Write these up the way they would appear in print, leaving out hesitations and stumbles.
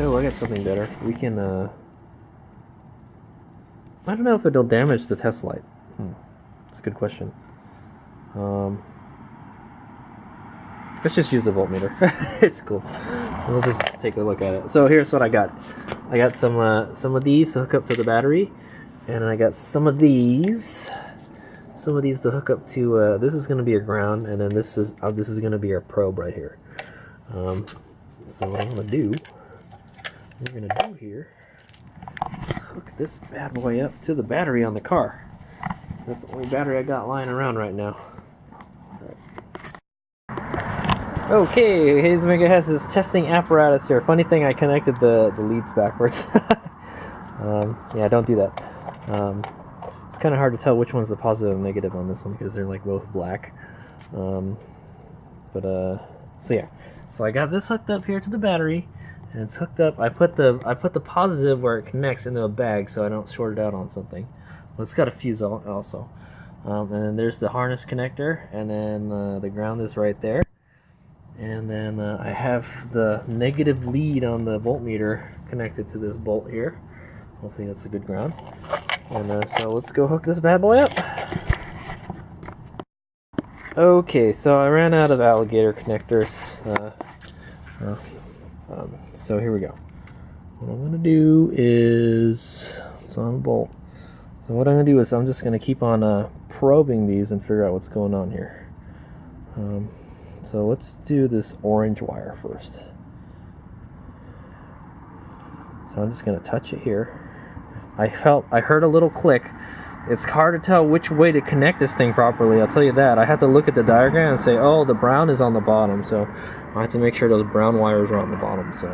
Oh, I got something better. We can, I don't know if it'll damage the test light. That's a good question. Let's just use the voltmeter. It's cool. We'll just take a look at it. So here's what I got. I got some of these to hook up to the battery, and I got some of these to hook up to. This is going to be a ground, and then this is going to be our probe right here. So what I'm going to do, here, is hook this bad boy up to the battery on the car. That's the only battery I got lying around right now. Okay, Haze Mega has his testing apparatus here. Funny thing, I connected the leads backwards. Yeah, don't do that. It's kind of hard to tell which one's the positive and negative on this one because they're like both black. So yeah. So I got this hooked up here to the battery, and it's hooked up. I put the positive where it connects into a bag so I don't short it out on something. Well, it's got a fuse also. And then there's the harness connector, and then the ground is right there. And then I have the negative lead on the voltmeter connected to this bolt here. Hopefully that's a good ground. And so let's go hook this bad boy up. Okay, so I ran out of alligator connectors. So here we go. What I'm going to do is, it's on a bolt. So what I'm going to do is I'm just going to keep on probing these and figure out what's going on here. So let's do this orange wire first. So I'm just going to touch it here. I heard a little click. It's hard to tell which way to connect this thing properly, I'll tell you that. I had to look at the diagram and say, oh, the brown is on the bottom, so I have to make sure those brown wires are on the bottom. So,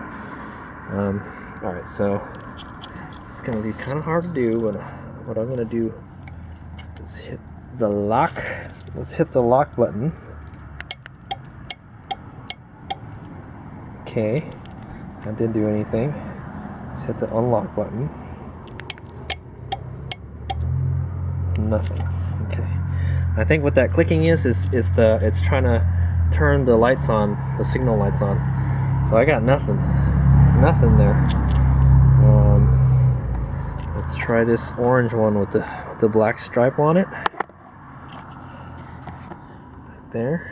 alright, so it's going to be kind of hard to do, but what I'm going to do is hit the lock. Let's hit the lock button. Okay, that didn't do anything. Let's hit the unlock button. Nothing. Okay. I think what that clicking is it's trying to turn the lights on, the signal lights on. So I got nothing there. Let's try this orange one with the black stripe on it. Right there.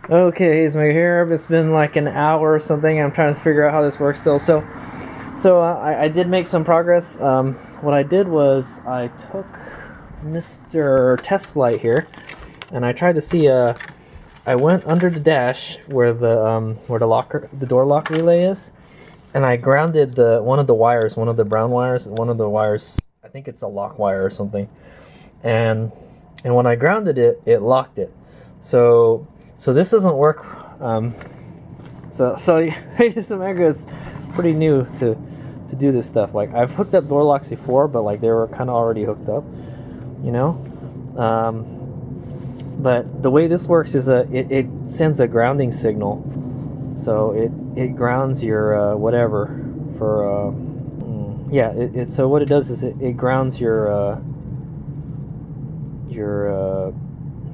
Okay, Haze Mega here. It's been like an hour or something. I'm trying to figure out how this works still. So I did make some progress. What I did was I took Mr. Test Light here, and I tried to see. I went under the dash where the door lock relay is, and I grounded one of the wires, one of the brown wires, one of the wires. I think it's a lock wire or something. And when I grounded it, it locked it. So this doesn't work. So Haze Mega is pretty new to do this stuff. Like, I've hooked up door locks before, but like they were kind of already hooked up, you know. But the way this works is it sends a grounding signal. So it grounds your whatever for yeah. So what it does is it grounds your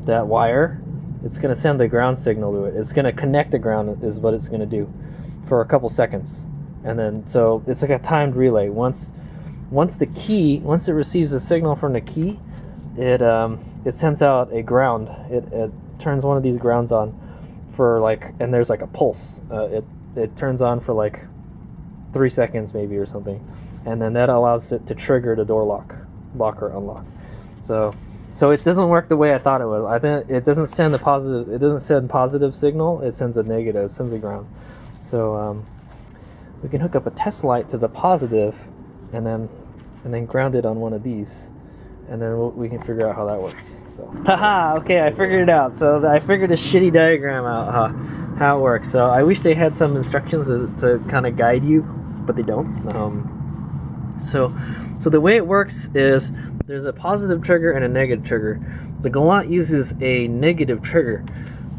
that wire. It's going to send the ground signal to it. It's going to connect the ground is what it's going to do for a couple seconds. And then, so it's like a timed relay. Once it receives a signal from the key, it sends out a ground. It turns one of these grounds on for like, and there's like a pulse. It turns on for like 3 seconds maybe or something. And then that allows it to trigger the door lock or unlock. So it doesn't work the way I thought it was. I think it doesn't send a positive. It doesn't send positive signal. It sends a negative. It sends a ground. So we can hook up a test light to the positive, and then ground it on one of these, and then we can figure out how that works. So haha. Okay, I figured it out. So I figured a shitty diagram out how it works. So I wish they had some instructions to kind of guide you, but they don't. So the way it works is there's a positive trigger and a negative trigger. The Galant uses a negative trigger.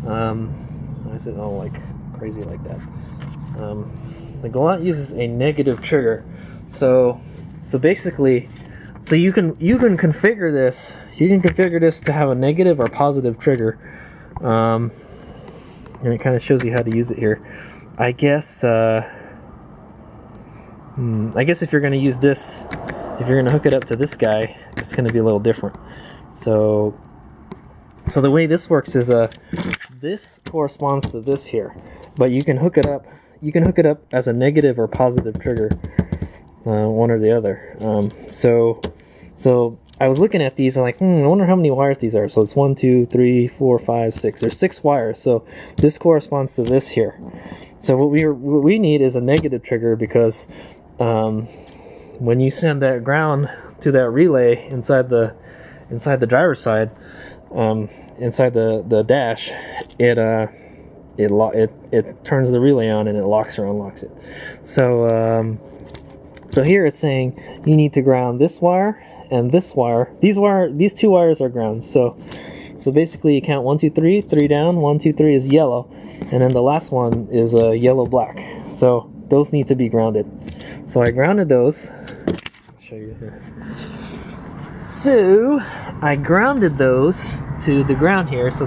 Why is it all like crazy like that? The Galant uses a negative trigger. So basically So you can configure this. You can configure this to have a negative or positive trigger, and it kind of shows you how to use it here. I guess if you're going to use this, if you're going to hook it up to this guy, it's going to be a little different. So the way this works is this corresponds to this here, but you can hook it up. You can hook it up as a negative or positive trigger, one or the other. So I was looking at these and like, I wonder how many wires these are. So it's 1, 2, 3, 4, 5, 6. There's 6 wires. So this corresponds to this here. So what we need is a negative trigger, because when you send that ground to that relay inside the driver's side, inside the dash, it turns the relay on and it locks or unlocks it. So here it's saying you need to ground this wire and this wire. These 2 wires are ground. So basically you count 1, 2, 3, 3 down. 1, 2, 3 is yellow, and then the last one is yellow black. So those need to be grounded. So I grounded those. I'll show you here. So I grounded those to the ground here. So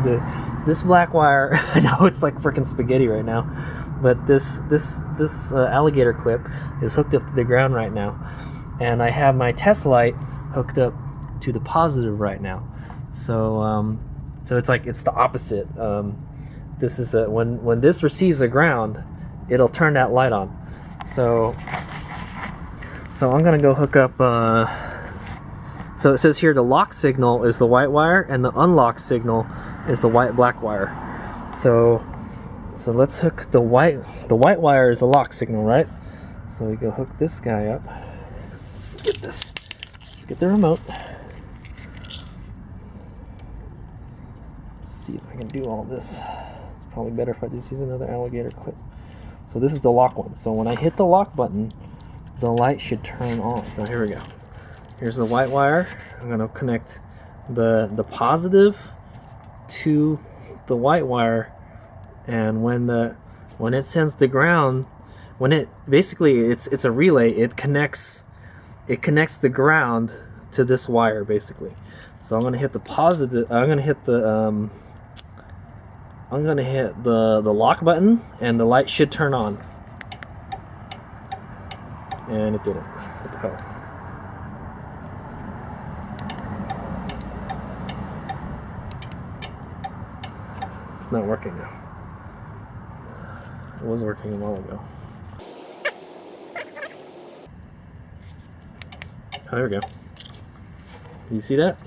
this black wire, I know it's like freaking spaghetti right now, but this alligator clip is hooked up to the ground right now, and I have my test light hooked up to the positive right now. So it's like it's the opposite. This is when this receives the ground, it'll turn that light on. So I'm gonna go hook up. So it says here the lock signal is the white wire and the unlock signal is the black wire. So let's hook the white wire is the lock signal, right? So we go hook this guy up. Let's get the remote. Let's see if I can do all this. It's probably better if I just use another alligator clip. So this is the lock one. So when I hit the lock button, the light should turn on. So here we go. Here's the white wire. I'm going to connect the positive to the white wire, and when it sends the ground, it's a relay. It connects the ground to this wire basically. So I'm going to hit the positive. I'm going to hit the lock button, and the light should turn on. And it didn't. What the hell? It's not working now. It was working a while ago. Oh, there we go. You see that?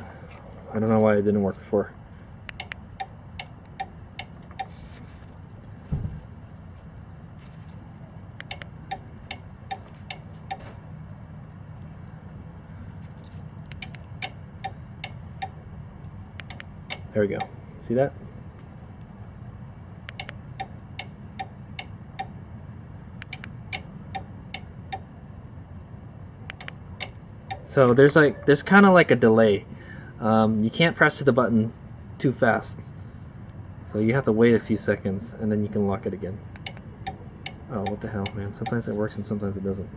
I don't know why it didn't work before. There we go. See that? So there's kind of like a delay. You can't press the button too fast, so you have to wait a few seconds and then you can lock it again. Oh, what the hell, man! Sometimes it works and sometimes it doesn't.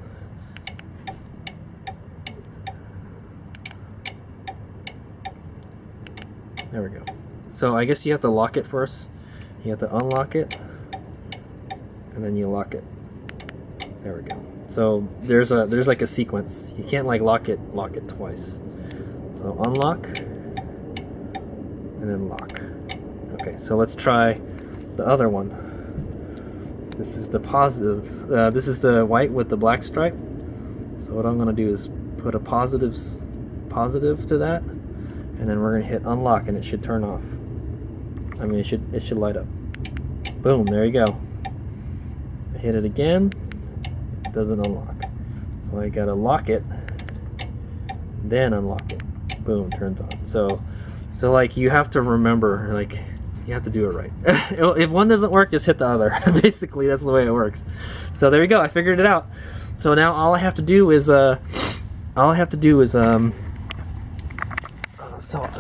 There we go. So I guess you have to lock it first. You have to unlock it, and then you lock it. There we go. So there's like a sequence. You can't like lock it twice. So unlock and then lock. Okay, so let's try the other one. This is the positive. This is the white with the black stripe. So what I'm gonna do is put a positive to that, and then we're gonna hit unlock, and it should turn off. I mean, it should light up. Boom! There you go. I hit it again. Doesn't unlock, so I gotta lock it, then unlock it. Boom, turns on. So like you have to remember, like you have to do it right. If one doesn't work, just hit the other. Basically, that's the way it works. So there you go. I figured it out. So now all I have to do is so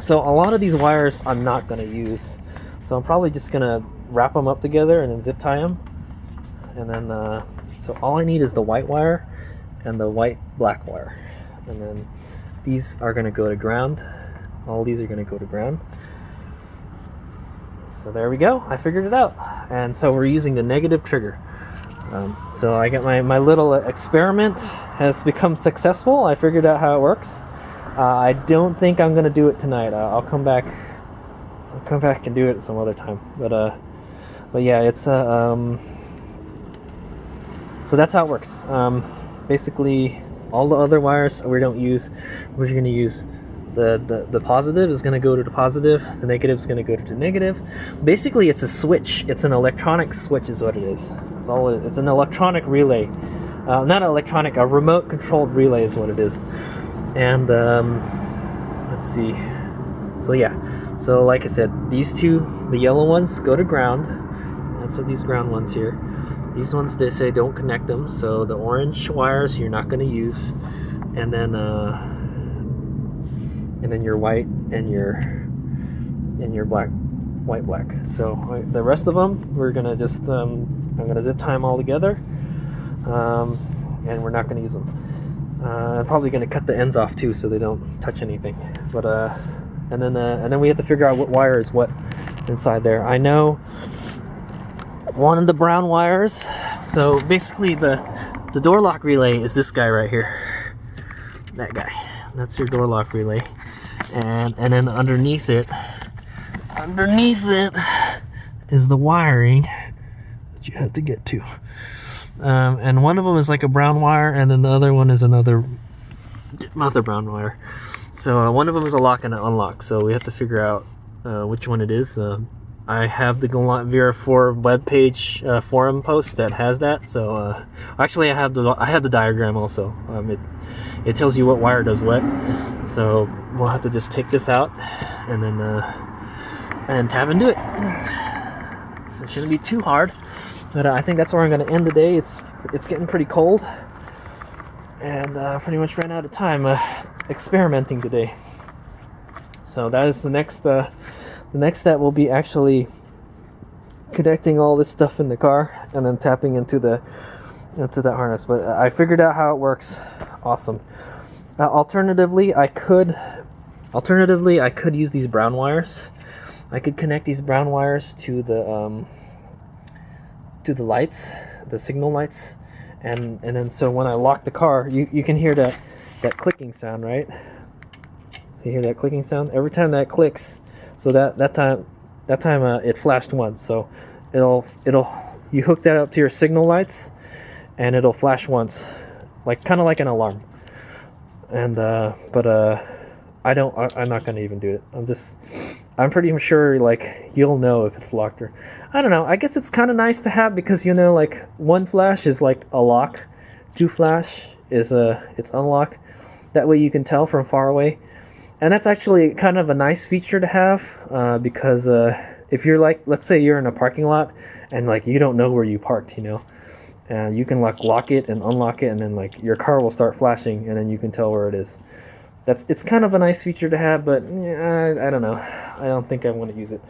a lot of these wires I'm not gonna use. So I'm probably just gonna wrap them up together and then zip tie them, and then so all I need is the white wire and the white black wire, and then these are going to go to ground. All these are going to go to ground. So there we go. I figured it out. And so we're using the negative trigger. So I got my little experiment has become successful. I figured out how it works. I don't think I'm going to do it tonight. I'll come back and do it some other time. But yeah, it's so that's how it works. Basically, all the other wires we don't use. We're going to use the positive is going to go to the positive. The negative is going to go to the negative. Basically, it's a switch. It's an electronic switch, is what it is. It's all. It's an electronic relay. Not electronic. A remote controlled relay is what it is. And let's see. So yeah. So like I said, these two, the yellow ones, go to ground. And so these ground ones here. These ones, they say don't connect them. So the orange wires you're not going to use. And then your white and your black. So the rest of them, we're gonna just I'm gonna zip tie them all together, and we're not gonna use them. I'm probably gonna cut the ends off too, so they don't touch anything. But and then we have to figure out what wire is what inside there. I know one of the brown wires. So basically, the door lock relay is this guy right here. That guy. That's your door lock relay. And then underneath it is the wiring that you have to get to. And one of them is like a brown wire, and then the other one is another brown wire. So one of them is a lock and an unlock. So we have to figure out which one it is. I have the Galant VR4 webpage forum post that has that. So actually, I have the diagram also. It tells you what wire does what. So we'll have to just take this out and then tap into it. So it shouldn't be too hard. But I think that's where I'm going to end the day. It's getting pretty cold, and pretty much ran out of time experimenting today. So that is the next step will be actually connecting all this stuff in the car and then tapping into that harness. But I figured out how it works. Awesome. Alternatively, I could use these brown wires. I could connect these brown wires to the lights, the signal lights, and then so when I lock the car, you can hear that clicking sound, right? So you hear that clicking sound every time that clicks. So that time it flashed once. So you hook that up to your signal lights, and it'll flash once, kind of like an alarm. And I'm not gonna even do it. I'm pretty sure you'll know if it's locked or I don't know. I guess it's kind of nice to have because one flash is like a lock, two flash is it's unlock. That way you can tell from far away. And that's actually kind of a nice feature to have because if you're let's say you're in a parking lot and you don't know where you parked, and you can lock it and unlock it, and then your car will start flashing, and then you can tell where it is. It's kind of a nice feature to have, but I don't know. I don't think I want to use it.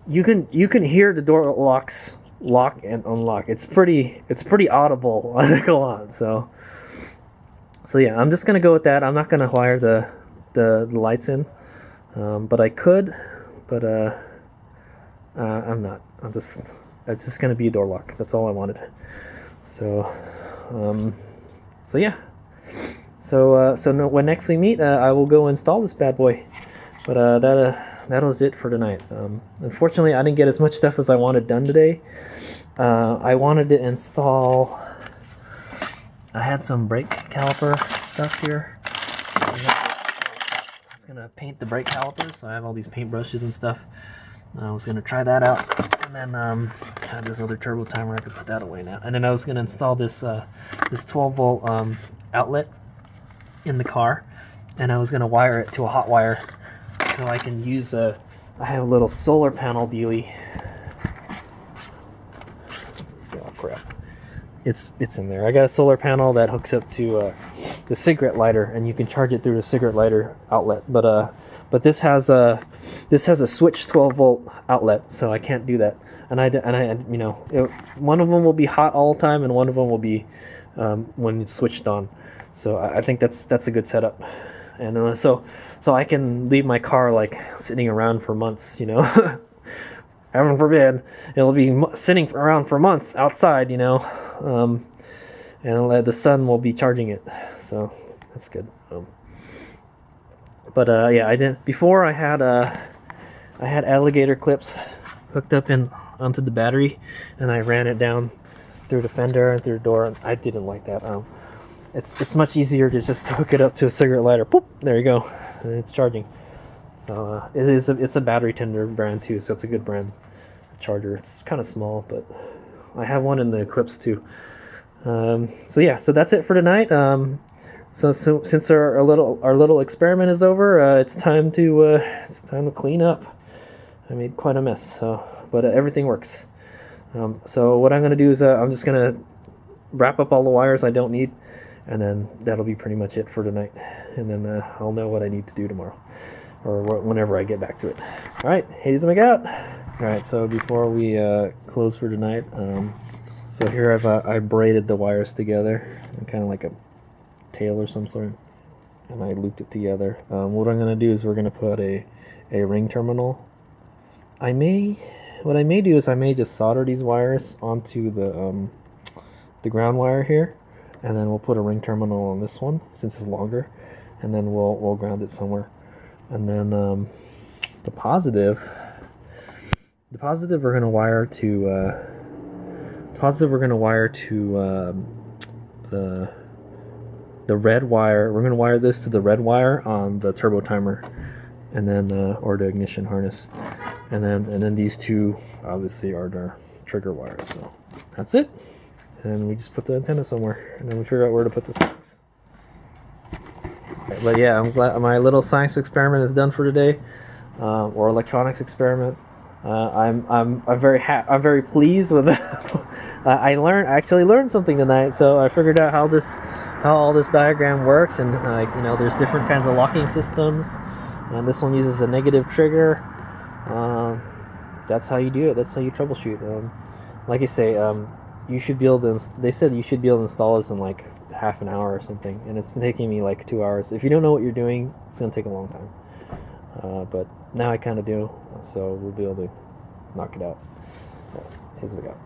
You can hear the door locks lock and unlock. It's pretty audible on the Galant. So yeah, I'm just gonna go with that. I'm not gonna wire the lights in, but I could, but I'm not. It's just gonna be a door lock. That's all I wanted. So yeah. So when next we meet, I will go install this bad boy. But that was it for tonight. Unfortunately, I didn't get as much stuff as I wanted done today. I wanted to install. I had some brake caliper stuff here. I was gonna paint the brake calipers, so I have all these paint brushes and stuff. I was gonna try that out, and then I have this other turbo timer. I could put that away now. And then I was gonna install this 12-volt outlet in the car, and I was gonna wire it to a hot wire, so I can use I have a little solar panel dealie. Oh crap! It's in there. I got a solar panel that hooks up to the cigarette lighter, and you can charge it through the cigarette lighter outlet. But this has a switch 12-volt outlet, so I can't do that. And one of them will be hot all the time, and one of them will be when it's switched on. So I think that's a good setup. and so I can leave my car like sitting around for months, you know. Heaven forbid, it'll be sitting around for months outside, you know, and the sun will be charging it, so that's good. But yeah, I didn't before. I had alligator clips hooked up onto the battery, and I ran it down through the fender and through the door, and I didn't like that. It's much easier to just hook it up to a cigarette lighter. Boop, there you go, and it's charging. So it's a battery tender brand too, so it's a good brand charger. It's kind of small, but I have one in the Eclipse too. So yeah, so that's it for tonight. So since our little experiment is over, it's time to clean up. I made quite a mess, so but everything works. So what I'm gonna do is I'm just gonna wrap up all the wires I don't need, and then that'll be pretty much it for tonight. And then I'll know what I need to do tomorrow, or whenever I get back to it. All right, Hades, make out. All right, so before we close for tonight, so here I braided the wires together, kind of like a tail or some sort, and I looped it together. What I'm gonna do is we're gonna put a ring terminal. What I may do is I may just solder these wires onto the ground wire here, and then we'll put a ring terminal on this one since it's longer, and then we'll ground it somewhere. And then the positive we're gonna wire to the red wire. We're gonna wire this to the red wire on the turbo timer, and then or the ignition harness, and then these two obviously are the trigger wires. So that's it. And we just put the antenna somewhere, and then we figure out where to put this. But yeah, I'm glad my little science experiment is done for today, or electronics experiment. I'm very pleased with it. I actually learned something tonight, so I figured out how all this diagram works, and you know, there's different kinds of locking systems, and this one uses a negative trigger. That's how you do it. That's how you troubleshoot. Like I say, you should be able to. They said you should be able to install this in like half an hour or something, and it's been taking me like 2 hours. If you don't know what you're doing, it's gonna take a long time. But now I kind of do, so we'll be able to knock it out. Here's what we got.